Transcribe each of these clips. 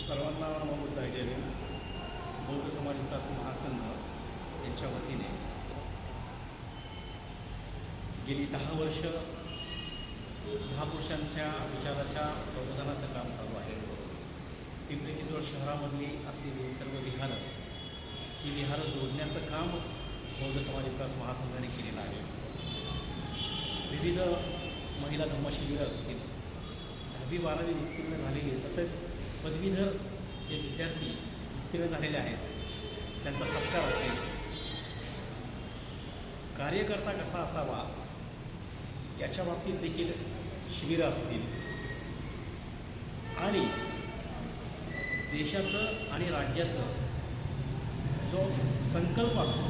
सर्वांना नमो बुद्धाय. जय हिंद. बौद्ध समाज विकास महासंघ यांच्या वतीने गेली 10 वर्ष महापुरुषांच्या विचाराच्या प्रबोधनाचं काम चालू आहे. पिंपरी चिंचवड शहरामधली असलेली सर्व विहारं ही विहारं जोडण्याचं काम बौद्ध समाज विकास महासंघाने केलेलं आहे. विविध महिला धम्मशिबिरं असतील, 10वी-12वी उत्तीर्ण झालेली, तसेच पदवीधर जे विद्यार्थी उत्तीर्ण झालेले आहेत त्यांचा सत्कार असेल, कार्यकर्ता कसा असावा याच्या बाबतीत देखील शिबिरं असतील आणि देशाचं आणि राज्याचं जो संकल्प असतो,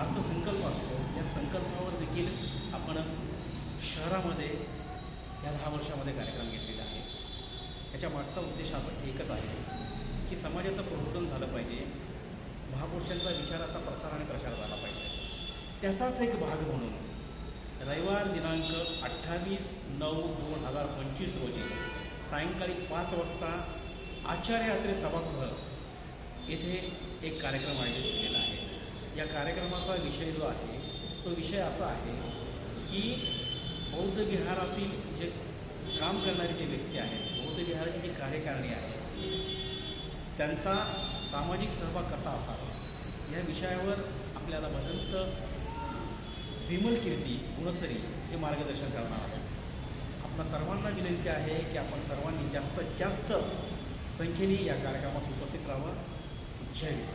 अर्थसंकल्प असतो, या संकल्पावर देखील आपण शहरामध्ये या 10 वर्षामध्ये कार्यक्रम घेतलेला आहे. याच्या मागचा उद्देश असा एकच आहे की समाजाचं प्रबोधन झालं पाहिजे, महापुरुषांचा विचाराचा प्रसार आणि प्रचार झाला पाहिजे. त्याचाच एक भाग म्हणून रविवार दिनांक 28/9/2025 रोजी सायंकाळी 5 वाजता आचार्य अत्रे सभागृह येथे एक कार्यक्रम आयोजित केलेला आहे. या कार्यक्रमाचा विषय जो आहे तो विषय असा आहे की बौद्ध विहारातील जे काम करणारे जे व्यक्ती आहेत, बौद्ध विहाराची जी कार्यकारिणी आहे, त्यांचा सामाजिक सहभाग कसा असावा या विषयावर आपल्याला भदंत विमल कीर्ती गुणसरी हे मार्गदर्शन करणार आहेत. आपल्या सर्वांना विनंती आहे की आपण सर्वांनी जास्तीत जास्त संख्येने या कार्यक्रमास उपस्थित राहावं. जय हिंद.